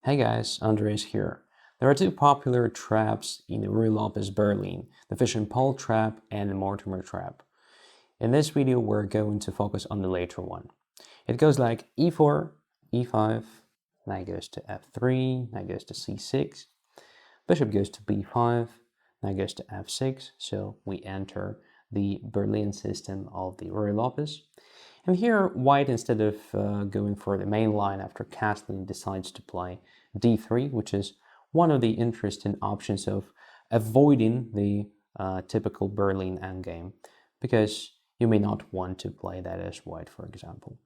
Hey guys, Andres here. There are two popular traps in the Ruy Lopez Berlin, the fish and pole trap and the Mortimer Trap. In this video we're going to focus on the later one. It goes like e4, e5, knight goes to f3, knight goes to c6, bishop goes to b5, knight goes to f6, so we enter the Berlin system of the Ruy Lopez. And here white, instead of going for the main line after castling, decides to play d3, which is one of the interesting options of avoiding the typical Berlin endgame, because you may not want to play that as white, for example.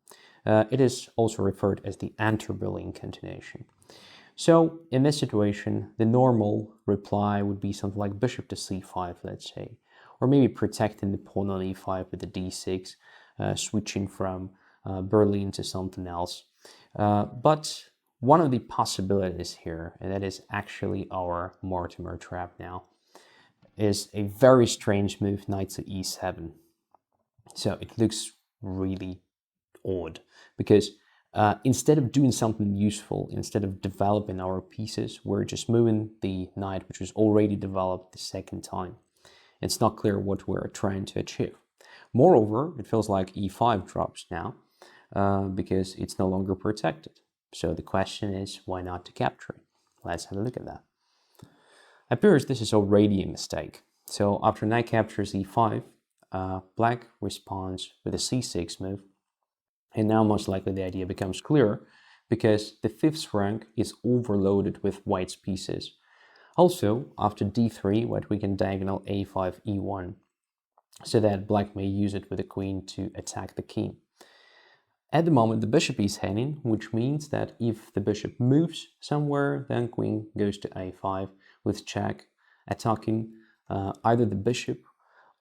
It is also referred as the anti-Berlin continuation. So in this situation, the normal reply would be something like bishop to c5, let's say, or maybe protecting the pawn on e5 with the d6, switching from Berlin to something else. But one of the possibilities here, and that is actually our Mortimer Trap now, is a very strange move, knight to e7. So it looks really odd, because instead of doing something useful, instead of developing our pieces, we're just moving the knight, which was already developed the second time. It's not clear what we're trying to achieve. Moreover, it feels like e5 drops now because it's no longer protected. So the question is, why not to capture it? Let's have a look at that. Appears this is already a mistake. So after knight captures e5, black responds with a c6 move. And now most likely the idea becomes clear, because the fifth rank is overloaded with white's pieces. Also, after d3, white we can diagonal a5, e1, so that black may use it with the queen to attack the king. At the moment, the bishop is hanging, which means that if the bishop moves somewhere, then queen goes to a5 with check, attacking either the bishop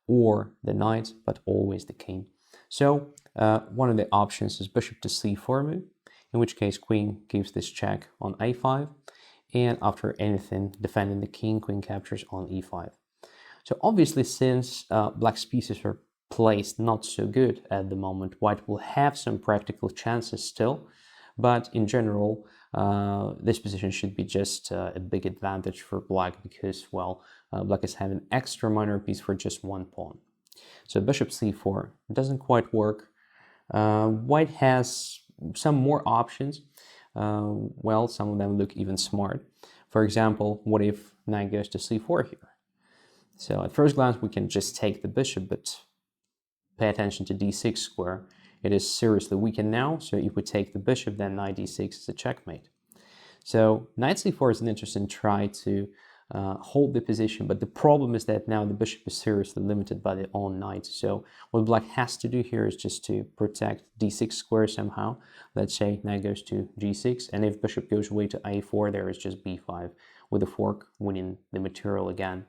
or the knight, but always the king. So one of the options is bishop to c4 move, in which case queen gives this check on a5, and after anything defending the king, queen captures on e5. So obviously, since black's pieces are placed not so good at the moment, white will have some practical chances still, but in general, this position should be just a big advantage for black, because, well, black is having extra minor piece for just one pawn. So bishop c4 doesn't quite work. White has some more options. Well, some of them look even smart. For example, what if knight goes to c4 here? So at first glance, we can just take the bishop, but pay attention to d6 square. It is seriously weakened now, so if we take the bishop, then knight d6 is a checkmate. So knight c4 is an interesting try to hold the position, but the problem is that now the bishop is seriously limited by the own knight. So what black has to do here is just to protect d6 square somehow. Let's say knight goes to g6, and if bishop goes away to a4, there is just b5 with a fork winning the material again.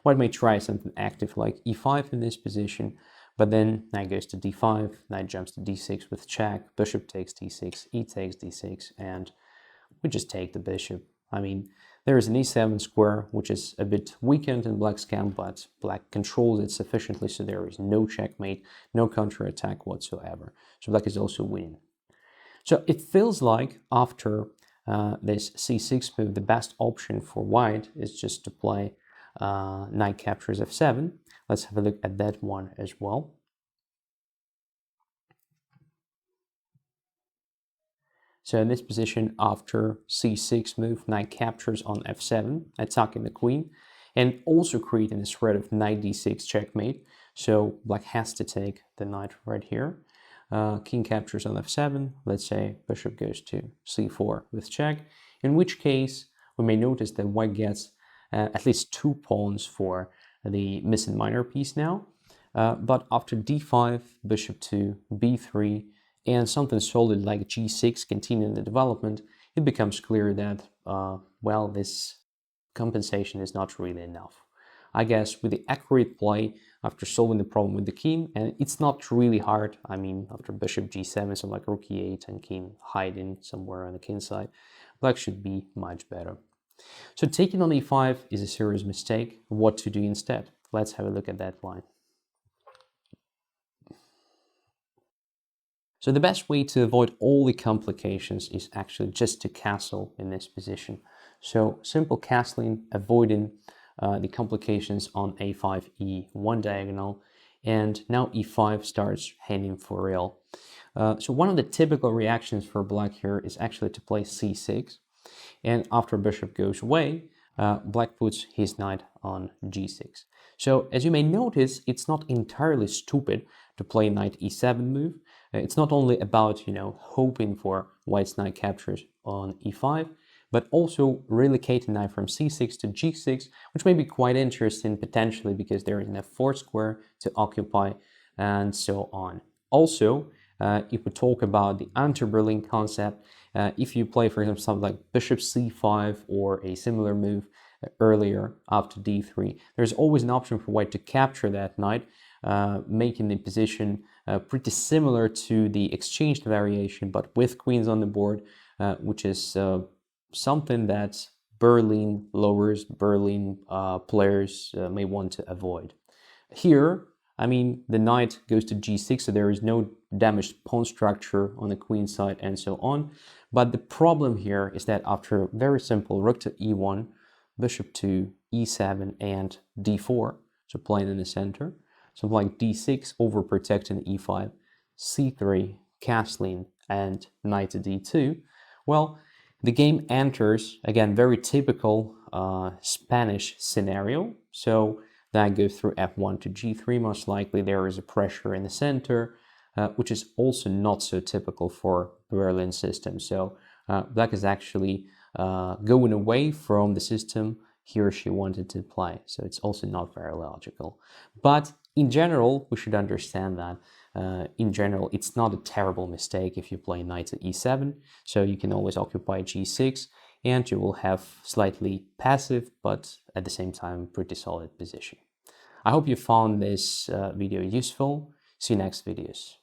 White may try something active like e5 in this position, but then knight goes to d5, knight jumps to d6 with check, bishop takes d6, e takes d6, and we just take the bishop. I mean, there is an e7 square, which is a bit weakened in black's camp, but black controls it sufficiently, so there is no checkmate, no counterattack whatsoever. So black is also winning. So it feels like after this c6 move, the best option for white is just to play knight captures f7. Let's have a look at that one as well. So in this position, after c6 move, knight captures on f7, attacking the queen, and also creating a threat of knight d6 checkmate. So black has to take the knight right here. King captures on f7. Let's say bishop goes to c4 with check, in which case we may notice that white gets at least 2 pawns for the missing minor piece now. But after d5, bishop to b3, and something solid like g6 continuing the development, it becomes clear that, well, this compensation is not really enough. I guess with the accurate play, after solving the problem with the king, and it's not really hard, I mean, after bishop g7, something like rook e8 and king hiding somewhere on the king side, black should be much better. So taking on e5 is a serious mistake. What to do instead? Let's have a look at that line. So the best way to avoid all the complications is actually just to castle in this position. So simple castling, avoiding the complications on a5, e1 diagonal, and now e5 starts handing for real. So one of the typical reactions for black here is actually to play c6, and after bishop goes away, black puts his knight on g6. So as you may notice, it's not entirely stupid to play knight e7 move. It's not only about, hoping for white's knight captures on e5, but also relocating knight from c6 to g6, which may be quite interesting potentially because there is an f4 square to occupy and so on. Also, if we talk about the anti-Berlin concept, if you play, for example, something like bishop c5 or a similar move earlier after d3, there's always an option for white to capture that knight, making the position pretty similar to the exchanged variation, but with queens on the board, which is something that Berlin lowers, Berlin players may want to avoid. Here, the knight goes to g6, so there is no damaged pawn structure on the queen side and so on. But the problem here is that after very simple rook to e1, bishop to e7 and d4, so playing in the center, so playing d6, overprotecting e5, c3, castling, and knight to d2, well, the game enters, again, very typical Spanish scenario. So that goes through f1 to g3, most likely there is a pressure in the center, which is also not so typical for Berlin system. So black is actually going away from the system he or she wanted to play. So it's also not very logical. But in general, we should understand that in general, it's not a terrible mistake if you play knight to e7. So you can always occupy g6 and you will have slightly passive, but at the same time, pretty solid position. I hope you found this video useful. See you next videos.